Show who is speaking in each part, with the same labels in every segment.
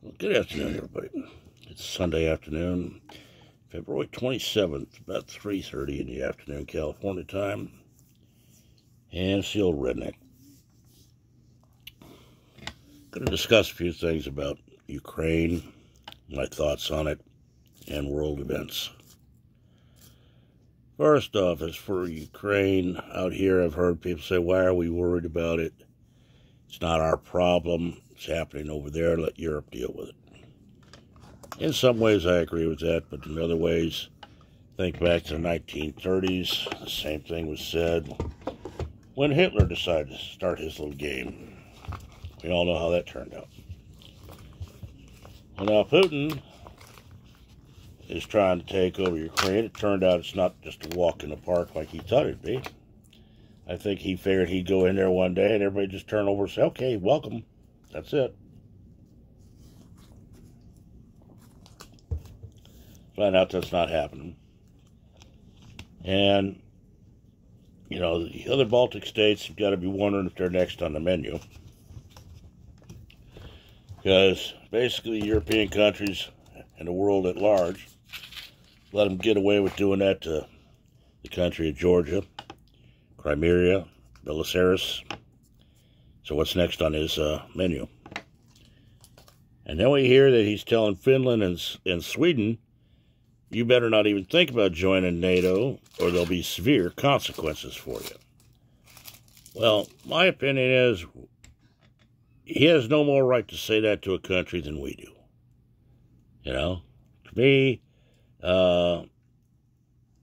Speaker 1: Well, good afternoon, everybody. It's Sunday afternoon, February 27th, about 3:30 in the afternoon, California time. And it's the old redneck. Going to discuss a few things about Ukraine, my thoughts on it, and world events. First off, as for Ukraine, out here I've heard people say, why are we worried about it? It's not our problem. It's happening over there. Let Europe deal with it. In some ways, I agree with that, but in other ways, think back to the 1930s. The same thing was said when Hitler decided to start his little game. We all know how that turned out. Well, now Putin is trying to take over Ukraine. It turned out it's not just a walk in the park like he thought it'd be. I think he figured he'd go in there one day and everybody just turn over and say, okay, welcome. That's it. Find out that's not happening. And, you know, the other Baltic states have got to be wondering if they're next on the menu. Because basically European countries and the world at large let them get away with doing that to the country of Georgia, Crimea, Belarus. So what's next on his menu? And then we hear that he's telling Finland and Sweden, you better not even think about joining NATO, or there'll be severe consequences for you. Well, my opinion is, he has no more right to say that to a country than we do. You know, to me,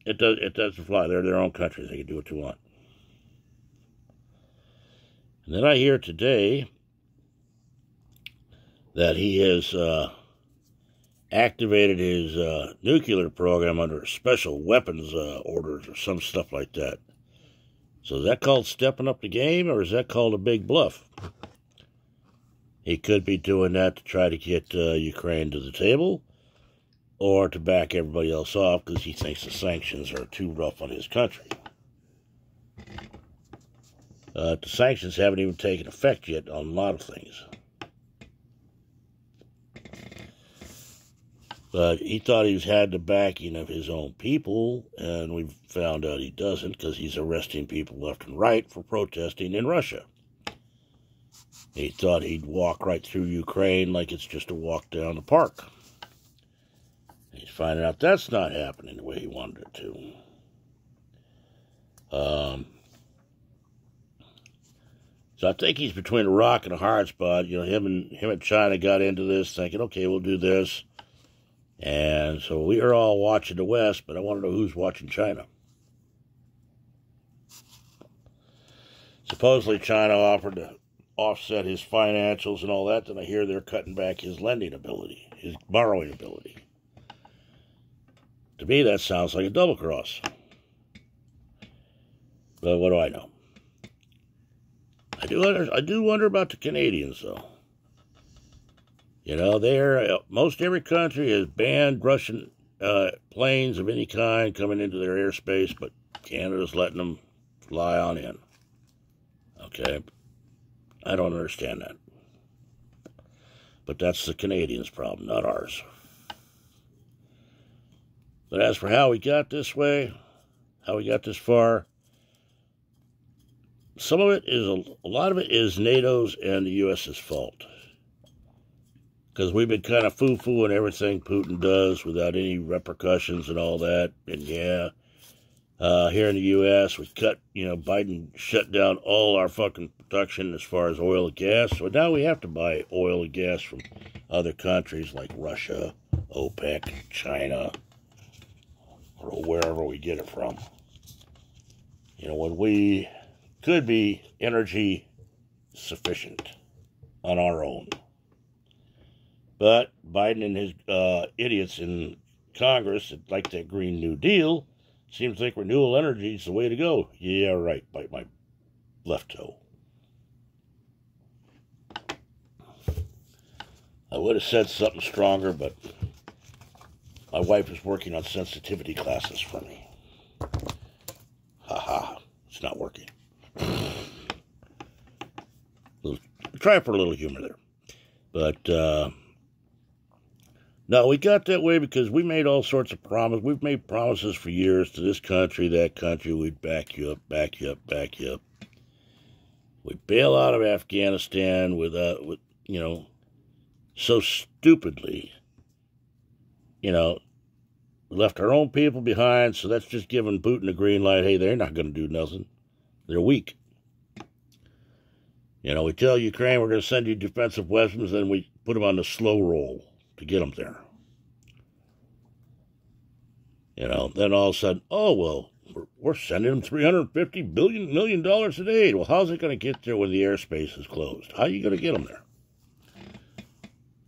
Speaker 1: it doesn't fly. They're their own countries. They can do what they want. And then I hear today that he has activated his nuclear program under special weapons orders or some stuff like that. So is that called stepping up the game, or is that called a big bluff? He could be doing that to try to get Ukraine to the table, or to back everybody else off because he thinks the sanctions are too rough on his country. The sanctions haven't even taken effect yet on a lot of things. But he thought he had the backing of his own people, and we found out he doesn't because he's arresting people left and right for protesting in Russia. He thought he'd walk right through Ukraine like it's just a walk down the park. He's finding out that's not happening the way he wanted it to. So I think he's between a rock and a hard spot. You know, him and China got into this thinking, okay, we'll do this. And so we are all watching the West, but I want to know who's watching China. Supposedly China offered to offset his financials and all that, then I hear they're cutting back his lending ability, his borrowing ability. To me, that sounds like a double cross. But what do I know? I do wonder about the Canadians, though. You know, most every country has banned Russian planes of any kind coming into their airspace, but Canada's letting them fly on in. Okay? I don't understand that. But that's the Canadians' problem, not ours. But as for how we got this way, how we got this far, a lot of it is NATO's and the U.S.'s fault. Because we've been kind of foo-fooing everything Putin does without any repercussions and all that. And yeah, here in the U.S., Biden shut down all our fucking production as far as oil and gas. So now we have to buy oil and gas from other countries like Russia, OPEC, China, or wherever we get it from. You know, when we could be energy sufficient on our own. But Biden and his idiots in Congress that like that Green New Deal seem to think renewable energy is the way to go. Yeah, right, bite my left toe. I would have said something stronger, but my wife is working on sensitivity classes for me. It's not working. Try for a little humor there. But No, we got that way because we made all sorts of promises. We've made promises for years to this country, that country. We'd back you up, back you up, back you up. We bail out of Afghanistan with so stupidly, we left our own people behind, so that's just giving Putin a green light. Hey, they're not going to do nothing. They're weak. We tell Ukraine we're going to send you defensive weapons, then we put them on the slow roll to get them there. Then all of a sudden, oh, well, we're sending them $350 million in aid. Well, how's it going to get there when the airspace is closed? How are you going to get them there?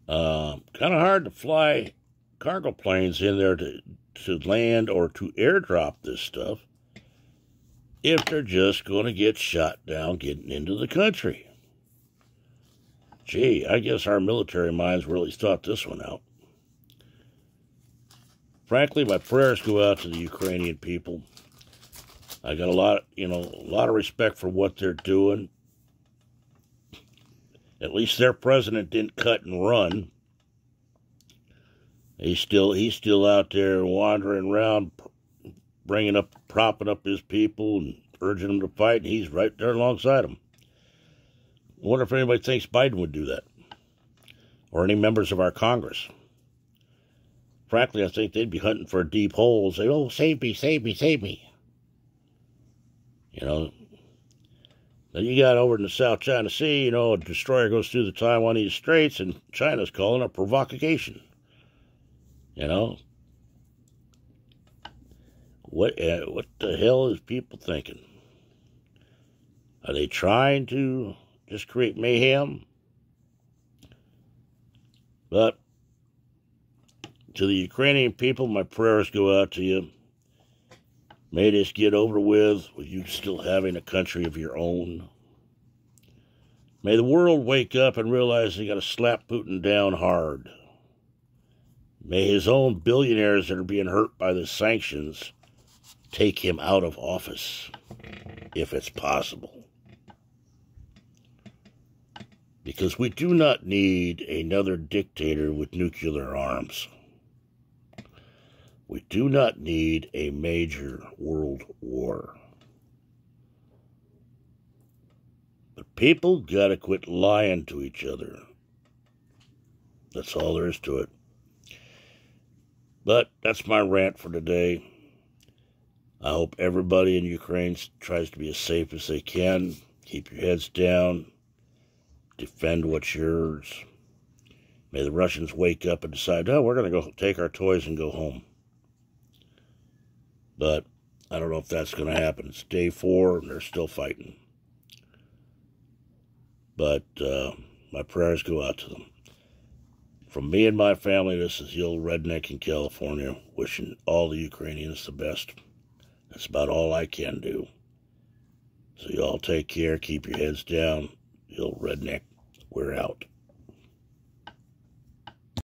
Speaker 1: Kind of hard to fly cargo planes in there to land or to airdrop this stuff if they're just going to get shot down getting into the country. Gee, I guess our military minds really thought this one out. Frankly, my prayers go out to the Ukrainian people. I got a lot of respect for what they're doing. At least their president didn't cut and run. He's still out there wandering around, propping up his people and urging them to fight, and he's right there alongside them. I wonder if anybody thinks Biden would do that, or any members of our Congress. Frankly, I think they'd be hunting for a deep hole and say, oh, save me, save me, save me. Then you got over in the South China Sea, a destroyer goes through the Taiwanese Straits, and China's calling it provocation. What the hell is people thinking? Are they trying to just create mayhem? But to the Ukrainian people, my prayers go out to you. May this get over with you still having a country of your own. May the world wake up and realize they got to slap Putin down hard. May his own billionaires that are being hurt by the sanctions take him out of office, if it's possible. Because we do not need another dictator with nuclear arms. We do not need a major world war. But people gotta quit lying to each other. That's all there is to it. But that's my rant for today. I hope everybody in Ukraine tries to be as safe as they can. Keep your heads down. Defend what's yours. May the Russians wake up and decide, we're going to go take our toys and go home. But I don't know if that's going to happen. It's day 4 and they're still fighting. But my prayers go out to them. From me and my family, this is the old redneck in California, wishing all the Ukrainians the best. That's about all I can do. So y'all take care, keep your heads down. The old redneck, we're out.